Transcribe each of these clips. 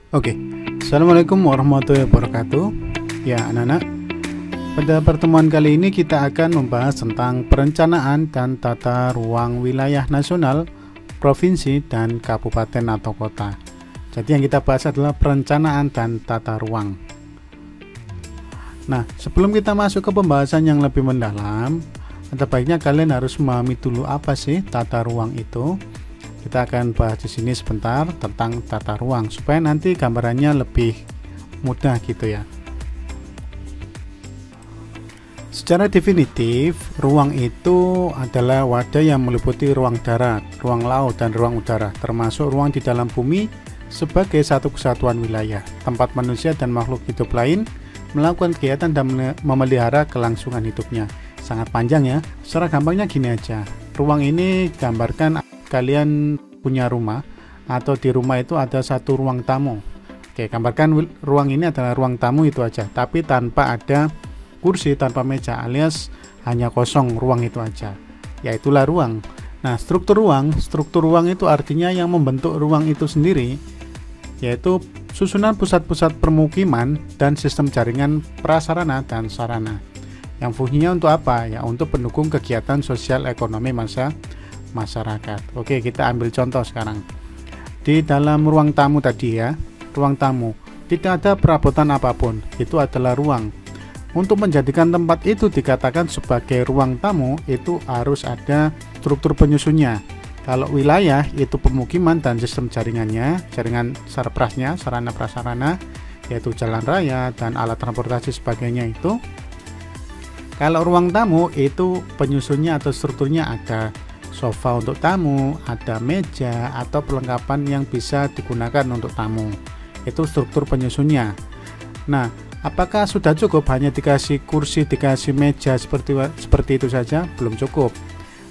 Oke, Assalamualaikum warahmatullahi wabarakatuh. Ya anak-anak, pada pertemuan kali ini kita akan membahas tentang perencanaan dan tata ruang wilayah nasional, provinsi, dan kabupaten atau kota. Jadi yang kita bahas adalah perencanaan dan tata ruang. Nah, sebelum kita masuk ke pembahasan yang lebih mendalam, ada baiknya kalian harus memahami dulu apa sih tata ruang itu. Kita akan bahas di sini sebentar tentang tata ruang supaya nanti gambarannya lebih mudah gitu ya. Secara definitif, ruang itu adalah wadah yang meliputi ruang darat, ruang laut, dan ruang udara, termasuk ruang di dalam bumi sebagai satu kesatuan wilayah, tempat manusia dan makhluk hidup lain melakukan kegiatan dan memelihara kelangsungan hidupnya. Sangat panjang ya. Secara gampangnya gini aja. Ruang ini gambarkan kalian punya rumah atau di rumah itu ada satu ruang tamu. Oke, gambarkan ruang ini adalah ruang tamu itu aja, tapi tanpa ada kursi, tanpa meja, alias hanya kosong ruang itu aja. Ya itulah ruang. Nah, struktur ruang itu artinya yang membentuk ruang itu sendiri, yaitu susunan pusat-pusat permukiman dan sistem jaringan prasarana dan sarana. Yang fungsinya untuk apa? Ya untuk pendukung kegiatan sosial ekonomi masyarakat. Oke, kita ambil contoh sekarang. Di dalam ruang tamu tadi ya, ruang tamu tidak ada perabotan apapun, itu adalah ruang. Untuk menjadikan tempat itu dikatakan sebagai ruang tamu, itu harus ada struktur penyusunnya. Kalau wilayah itu pemukiman dan sistem jaringannya, jaringan sarprasnya, sarana prasarana, yaitu jalan raya dan alat transportasi sebagainya itu. Kalau ruang tamu itu penyusunnya atau strukturnya ada sofa untuk tamu, ada meja atau perlengkapan yang bisa digunakan untuk tamu. Itu struktur penyusunnya. Nah, apakah sudah cukup hanya dikasih kursi, dikasih meja seperti itu saja? Belum cukup.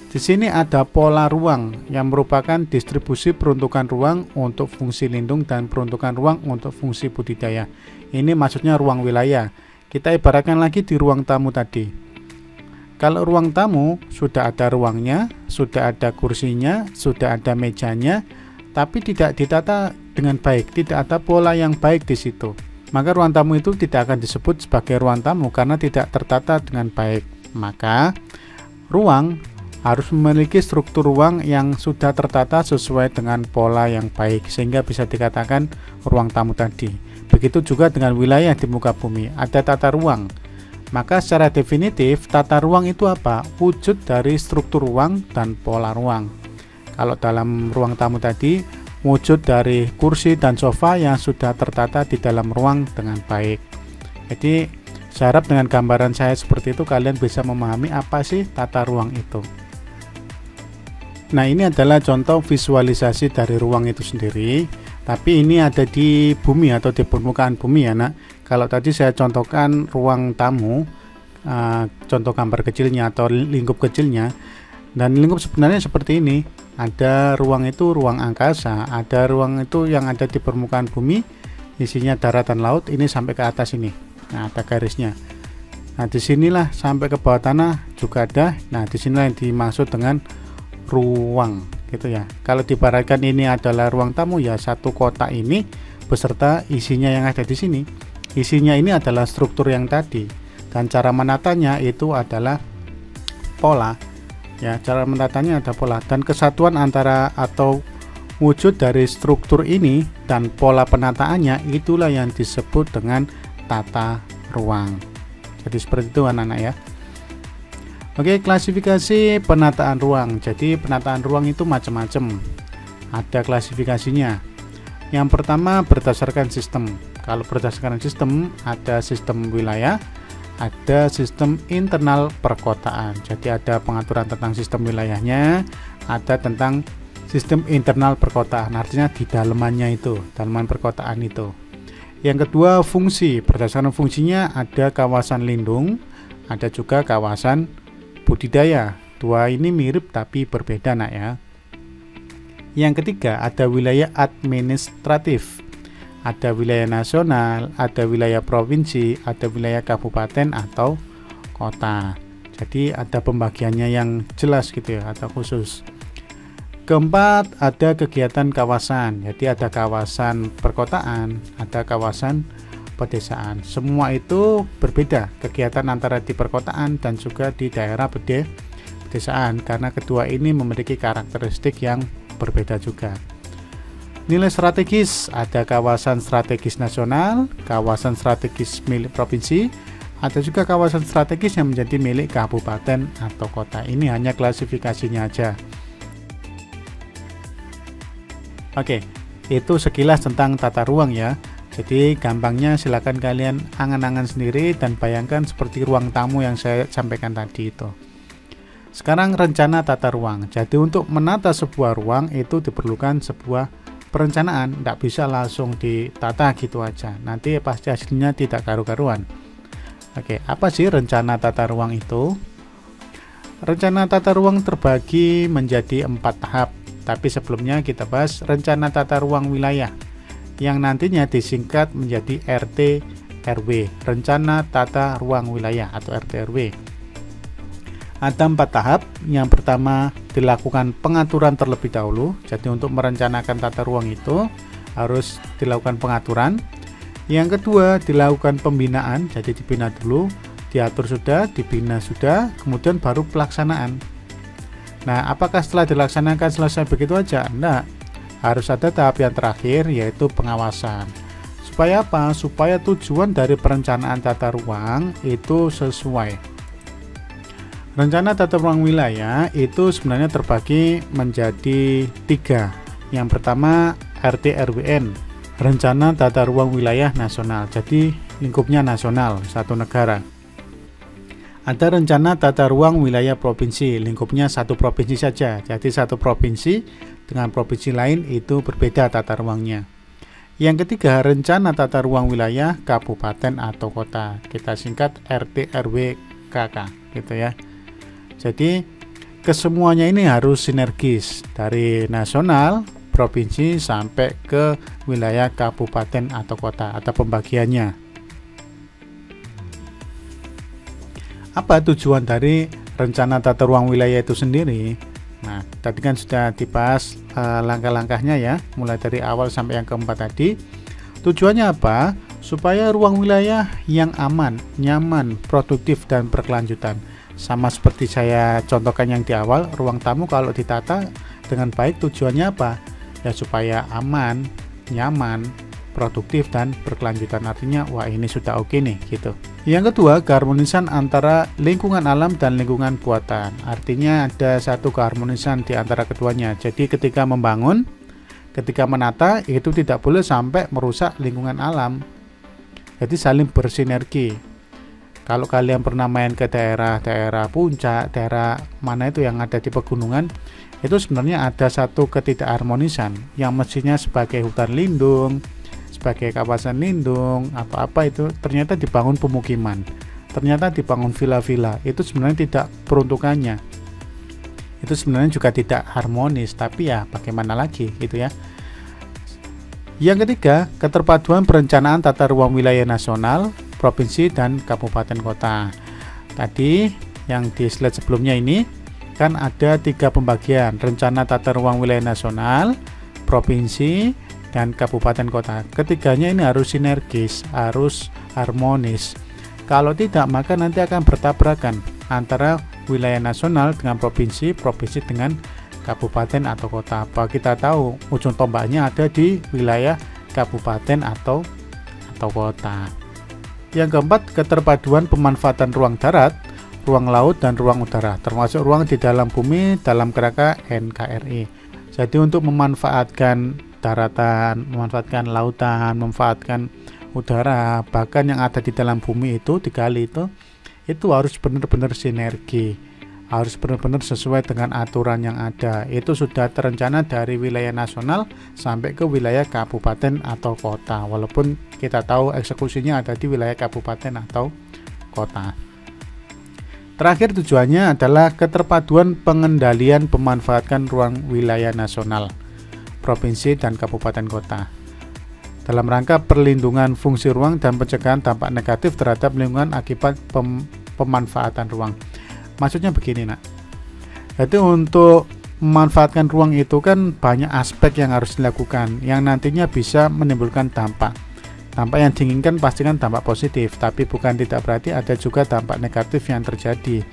Di sini ada pola ruang yang merupakan distribusi peruntukan ruang untuk fungsi lindung dan peruntukan ruang untuk fungsi budidaya. Ini maksudnya ruang wilayah. Kita ibaratkan lagi di ruang tamu tadi. Kalau ruang tamu sudah ada ruangnya, sudah ada kursinya, sudah ada mejanya, tapi tidak ditata dengan baik, tidak ada pola yang baik di situ. Maka ruang tamu itu tidak akan disebut sebagai ruang tamu karena tidak tertata dengan baik. Maka ruang harus memiliki struktur ruang yang sudah tertata sesuai dengan pola yang baik sehingga bisa dikatakan ruang tamu tadi. Begitu juga dengan wilayah di muka bumi, ada tata ruang. Maka secara definitif tata ruang itu apa? Wujud dari struktur ruang dan pola ruang. Kalau dalam ruang tamu tadi, wujud dari kursi dan sofa yang sudah tertata di dalam ruang dengan baik. Jadi saya harap dengan gambaran saya seperti itu kalian bisa memahami apa sih tata ruang itu. Nah, ini adalah contoh visualisasi dari ruang itu sendiri, tapi ini ada di bumi atau di permukaan bumi ya nak. Kalau tadi saya contohkan ruang tamu, contoh gambar kecilnya atau lingkup kecilnya, dan lingkup sebenarnya seperti ini. Ada ruang itu ruang angkasa, ada ruang itu yang ada di permukaan bumi, isinya darat dan laut, ini sampai ke atas ini. Nah, ada garisnya. Nah, disinilah sampai ke bawah tanah juga ada. Nah, disinilah yang dimaksud dengan ruang gitu ya. Kalau diibaratkan ini adalah ruang tamu ya, satu kotak ini beserta isinya yang ada di sini. Isinya ini adalah struktur yang tadi, dan cara menatanya itu adalah pola ya, cara menatanya ada pola, dan kesatuan antara atau wujud dari struktur ini dan pola penataannya itulah yang disebut dengan tata ruang. Jadi seperti itu anak-anak ya. Oke, klasifikasi penataan ruang. Jadi penataan ruang itu macam-macam, ada klasifikasinya. Yang pertama berdasarkan sistem. Kalau berdasarkan sistem, ada sistem wilayah, ada sistem internal perkotaan. Jadi ada pengaturan tentang sistem wilayahnya, ada tentang sistem internal perkotaan, artinya di dalamannya itu, dalaman perkotaan itu. Yang kedua fungsi. Berdasarkan fungsinya ada kawasan lindung, ada juga kawasan budidaya. Dua ini mirip tapi berbeda nak ya. Yang ketiga ada wilayah administratif. Ada wilayah nasional, ada wilayah provinsi, ada wilayah kabupaten atau kota. Jadi ada pembagiannya yang jelas gitu ya, atau khusus. Keempat, ada kegiatan kawasan. Jadi ada kawasan perkotaan, ada kawasan pedesaan. Semua itu berbeda kegiatan antara di perkotaan dan juga di daerah pedesaan, karena kedua ini memiliki karakteristik yang berbeda juga. Nilai strategis, ada kawasan strategis nasional, kawasan strategis milik provinsi, ada juga kawasan strategis yang menjadi milik kabupaten atau kota. Ini hanya klasifikasinya aja. Oke, itu sekilas tentang tata ruang ya. Jadi gampangnya silakan kalian angan-angan sendiri dan bayangkan seperti ruang tamu yang saya sampaikan tadi itu. Sekarang rencana tata ruang. Jadi untuk menata sebuah ruang itu diperlukan sebuah perencanaan, tidak bisa langsung ditata gitu aja. Nanti pasti hasilnya tidak karu-karuan. Oke, apa sih rencana tata ruang itu? Rencana tata ruang terbagi menjadi 4 tahap. Tapi sebelumnya kita bahas rencana tata ruang wilayah yang nantinya disingkat menjadi RT/RW, Rencana Tata Ruang Wilayah atau RT/RW. Ada 4 tahap. Yang pertama dilakukan pengaturan terlebih dahulu. Jadi untuk merencanakan tata ruang itu harus dilakukan pengaturan. Yang kedua dilakukan pembinaan. Jadi dibina dulu, diatur sudah, dibina sudah, kemudian baru pelaksanaan. Nah, apakah setelah dilaksanakan selesai begitu aja? Enggak. Harus ada tahap yang terakhir, yaitu pengawasan. Supaya apa? Supaya tujuan dari perencanaan tata ruang itu sesuai. Rencana tata ruang wilayah itu sebenarnya terbagi menjadi 3. Yang pertama RT/RWN, Rencana Tata Ruang Wilayah Nasional. Jadi lingkupnya nasional, satu negara. Ada rencana tata ruang wilayah provinsi, lingkupnya satu provinsi saja. Jadi satu provinsi dengan provinsi lain itu berbeda tata ruangnya. Yang ketiga, rencana tata ruang wilayah kabupaten atau kota. Kita singkat RT/RW/KK gitu ya. Jadi kesemuanya ini harus sinergis dari nasional, provinsi sampai ke wilayah kabupaten atau kota atau pembagiannya. Apa tujuan dari rencana tata ruang wilayah itu sendiri? Nah, tadi kan sudah dibahas langkah-langkahnya ya, mulai dari awal sampai yang keempat tadi. Tujuannya apa? Supaya ruang wilayah yang aman, nyaman, produktif, dan berkelanjutan. Sama seperti saya contohkan yang di awal, ruang tamu kalau ditata dengan baik tujuannya apa? Ya supaya aman, nyaman, produktif, dan berkelanjutan. Artinya, wah ini sudah oke nih gitu. Yang kedua, keharmonisan antara lingkungan alam dan lingkungan buatan. Artinya ada satu keharmonisan di antara keduanya. Jadi ketika membangun, ketika menata, itu tidak boleh sampai merusak lingkungan alam. Jadi saling bersinergi. Kalau kalian pernah main ke daerah-daerah puncak, daerah mana itu yang ada di pegunungan, itu sebenarnya ada satu ketidakharmonisan yang mestinya sebagai hutan lindung, sebagai kawasan lindung atau apa itu ternyata dibangun pemukiman, ternyata dibangun villa-villa. Itu sebenarnya tidak peruntukannya, itu sebenarnya juga tidak harmonis, tapi ya bagaimana lagi gitu ya. Yang ketiga, keterpaduan perencanaan tata ruang wilayah nasional, provinsi, dan kabupaten kota. Tadi yang di slide sebelumnya ini kan ada 3 pembagian, rencana tata ruang wilayah nasional, provinsi, dan kabupaten kota. Ketiganya ini harus sinergis, harus harmonis. Kalau tidak, maka nanti akan bertabrakan antara wilayah nasional dengan provinsi, provinsi dengan kabupaten atau kota. Apa kita tahu ujung tombaknya ada di wilayah kabupaten atau kota. Yang keempat, keterpaduan pemanfaatan ruang darat, ruang laut, dan ruang udara, termasuk ruang di dalam bumi dalam kerangka NKRI. Jadi untuk memanfaatkan daratan, memanfaatkan lautan, memanfaatkan udara, bahkan yang ada di dalam bumi itu digali itu harus benar-benar sinergi, harus benar-benar sesuai dengan aturan yang ada. Itu sudah terencana dari wilayah nasional sampai ke wilayah kabupaten atau kota, walaupun kita tahu eksekusinya ada di wilayah kabupaten atau kota. Terakhir, tujuannya adalah keterpaduan pengendalian pemanfaatkan ruang wilayah nasional, provinsi, dan kabupaten kota dalam rangka perlindungan fungsi ruang dan pencegahan dampak negatif terhadap lingkungan akibat pemanfaatan ruang. Maksudnya begini nak, jadi untuk memanfaatkan ruang itu kan banyak aspek yang harus dilakukan yang nantinya bisa menimbulkan dampak. Dampak yang diinginkan pastikan dampak positif, tapi bukan tidak berarti ada juga dampak negatif yang terjadi.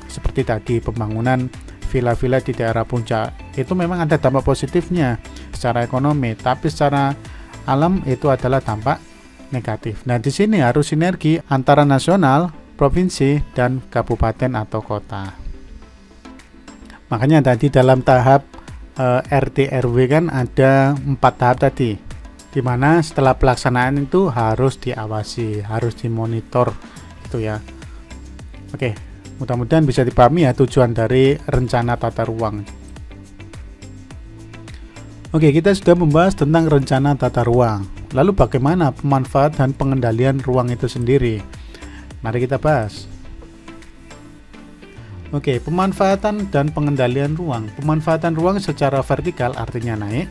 Seperti tadi pembangunan villa-villa di daerah puncak, itu memang ada dampak positifnya secara ekonomi, tapi secara alam itu adalah dampak negatif. Nah, di sini harus sinergi antara nasional, provinsi, dan kabupaten atau kota. Makanya tadi dalam tahap RT RW kan ada 4 tahap tadi, dimana setelah pelaksanaan itu harus diawasi, harus dimonitor gitu ya. Oke, mudah-mudahan bisa dipahami ya tujuan dari rencana tata ruang. Oke, kita sudah membahas tentang rencana tata ruang. Lalu bagaimana pemanfaatan dan pengendalian ruang itu sendiri? Mari kita bahas. Oke, pemanfaatan dan pengendalian ruang. Pemanfaatan ruang secara vertikal artinya naik,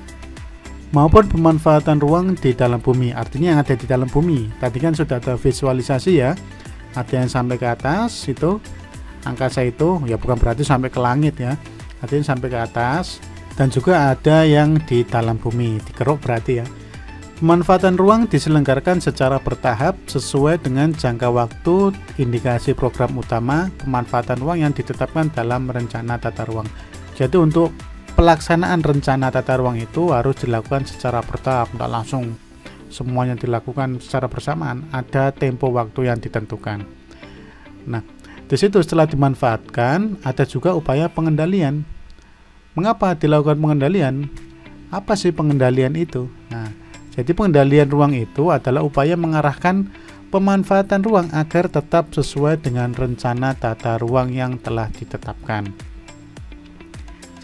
maupun pemanfaatan ruang di dalam bumi, artinya yang ada di dalam bumi. Tadi kan sudah ada visualisasi ya, ada yang sampai ke atas itu, angkasa itu, ya bukan berarti sampai ke langit ya, artinya sampai ke atas, dan juga ada yang di dalam bumi, dikeruk berarti ya. Pemanfaatan ruang diselenggarakan secara bertahap sesuai dengan jangka waktu indikasi program utama pemanfaatan ruang yang ditetapkan dalam rencana tata ruang. Jadi untuk pelaksanaan rencana tata ruang itu harus dilakukan secara bertahap, tidak langsung semuanya dilakukan secara bersamaan, ada tempo waktu yang ditentukan. Nah, di situ setelah dimanfaatkan ada juga upaya pengendalian. Mengapa dilakukan pengendalian? Apa sih pengendalian itu? Nah, jadi pengendalian ruang itu adalah upaya mengarahkan pemanfaatan ruang agar tetap sesuai dengan rencana tata ruang yang telah ditetapkan.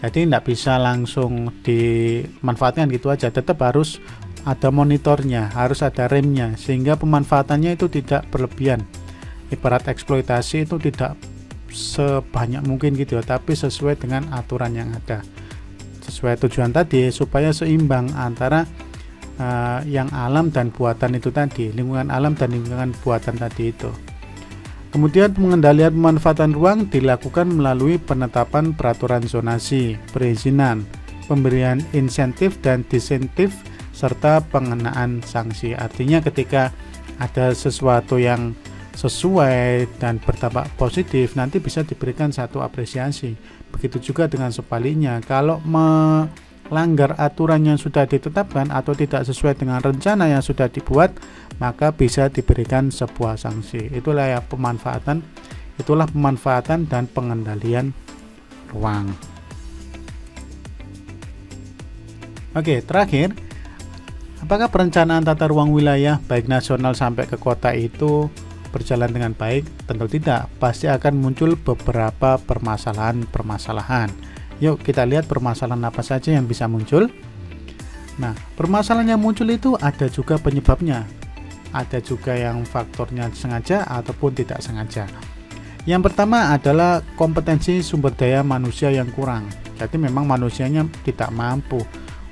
Jadi tidak bisa langsung dimanfaatkan gitu aja, tetap harus ada monitornya, harus ada remnya, sehingga pemanfaatannya itu tidak berlebihan. Ibarat eksploitasi itu tidak sebanyak mungkin gitu ya, tapi sesuai dengan aturan yang ada. Sesuai tujuan tadi, supaya seimbang antara yang alam dan buatan itu tadi, lingkungan alam dan lingkungan buatan tadi itu. Kemudian pengendalian pemanfaatan ruang dilakukan melalui penetapan peraturan zonasi, perizinan, pemberian insentif dan disinsentif, serta pengenaan sanksi. Artinya ketika ada sesuatu yang sesuai dan berdampak positif, nanti bisa diberikan satu apresiasi. Begitu juga dengan sebaliknya, kalau melanggar aturan yang sudah ditetapkan atau tidak sesuai dengan rencana yang sudah dibuat, maka bisa diberikan sebuah sanksi. Itulah ya pemanfaatan, itulah pemanfaatan dan pengendalian ruang. Oke, terakhir, apakah perencanaan tata ruang wilayah baik nasional sampai ke kota itu berjalan dengan baik? Tentu tidak, pasti akan muncul beberapa permasalahan. Yuk kita lihat permasalahan apa saja yang bisa muncul. Nah, permasalahan yang muncul itu ada juga penyebabnya, ada juga yang faktornya sengaja ataupun tidak sengaja. Yang pertama adalah kompetensi sumber daya manusia yang kurang. Jadi memang manusianya tidak mampu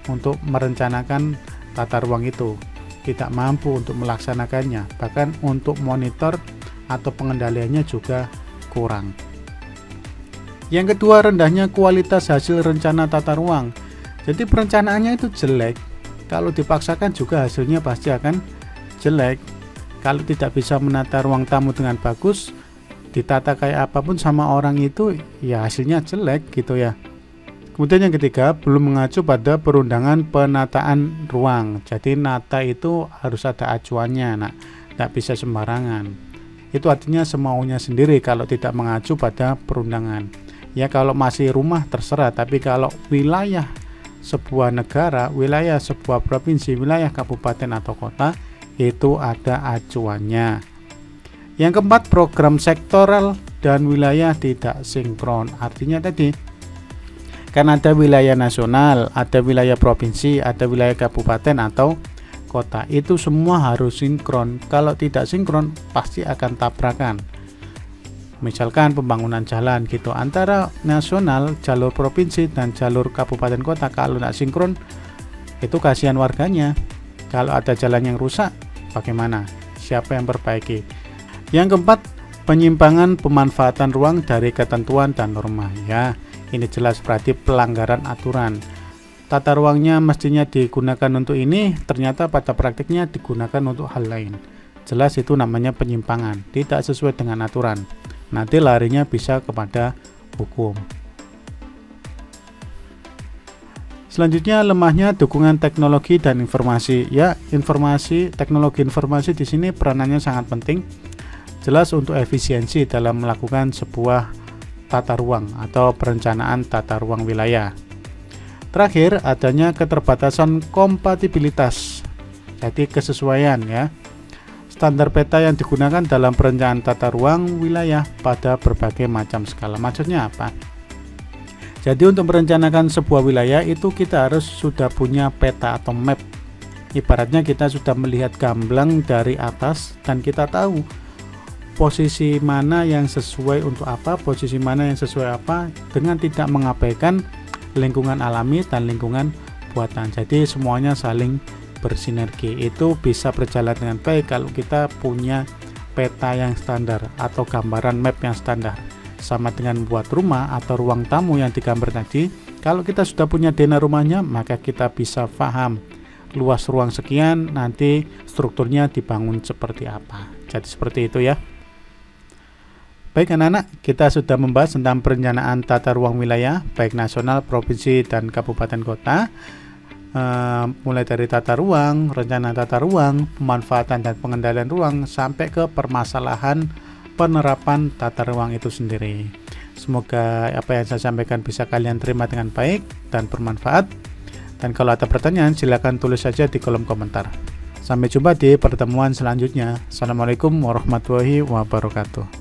untuk merencanakan tata ruang itu, tidak mampu untuk melaksanakannya, bahkan untuk monitor atau pengendaliannya juga kurang. Yang kedua, rendahnya kualitas hasil rencana tata ruang. Jadi perencanaannya itu jelek, kalau dipaksakan juga hasilnya pasti akan jelek. Kalau tidak bisa menata ruang tamu dengan bagus, ditata kayak apapun sama orang itu, ya hasilnya jelek gitu ya. Kemudian yang ketiga, belum mengacu pada perundangan penataan ruang. Jadi nata itu harus ada acuannya, nah, tidak bisa sembarangan. Itu artinya semaunya sendiri kalau tidak mengacu pada perundangan. Ya kalau masih rumah terserah, tapi kalau wilayah sebuah negara, wilayah sebuah provinsi, wilayah kabupaten atau kota, itu ada acuannya. Yang keempat, program sektoral dan wilayah tidak sinkron. Artinya tadi, kan ada wilayah nasional, ada wilayah provinsi, ada wilayah kabupaten atau kota. Itu semua harus sinkron. Kalau tidak sinkron, pasti akan tabrakan. Misalkan pembangunan jalan gitu, antara nasional, jalur provinsi, dan jalur kabupaten kota, kalau tidak sinkron, itu kasihan warganya. Kalau ada jalan yang rusak, bagaimana? Siapa yang perbaiki? Yang keempat, penyimpangan pemanfaatan ruang dari ketentuan dan norma. Ya, Ini jelas berarti pelanggaran aturan. Tata ruangnya mestinya digunakan untuk ini, ternyata pada praktiknya digunakan untuk hal lain. Jelas itu namanya penyimpangan, tidak sesuai dengan aturan. Nanti larinya bisa kepada hukum. Selanjutnya, lemahnya dukungan teknologi dan informasi. Ya, teknologi informasi di sini peranannya sangat penting. Jelas untuk efisiensi dalam melakukan sebuah tata ruang atau perencanaan tata ruang wilayah. Terakhir, adanya keterbatasan kompatibilitas. Jadi kesesuaian ya. Standar peta yang digunakan dalam perencanaan tata ruang wilayah pada berbagai macam skala. Maksudnya apa? Jadi untuk merencanakan sebuah wilayah itu kita harus sudah punya peta atau map. Ibaratnya kita sudah melihat gamblang dari atas dan kita tahu posisi mana yang sesuai untuk apa, posisi mana yang sesuai apa, dengan tidak mengabaikan lingkungan alami dan lingkungan buatan. Jadi semuanya saling bersinergi. Itu bisa berjalan dengan baik kalau kita punya peta yang standar atau gambaran map yang standar. Sama dengan buat rumah atau ruang tamu yang digambar tadi, kalau kita sudah punya DNA rumahnya, maka kita bisa paham luas ruang sekian, nanti strukturnya dibangun seperti apa. Jadi seperti itu ya. Baik anak-anak, kita sudah membahas tentang perencanaan tata ruang wilayah baik nasional, provinsi, dan kabupaten kota. Mulai dari tata ruang, rencana tata ruang, pemanfaatan dan pengendalian ruang, sampai ke permasalahan penerapan tata ruang itu sendiri. Semoga apa yang saya sampaikan bisa kalian terima dengan baik dan bermanfaat. Dan kalau ada pertanyaan, silakan tulis saja di kolom komentar. Sampai jumpa di pertemuan selanjutnya. Assalamualaikum warahmatullahi wabarakatuh.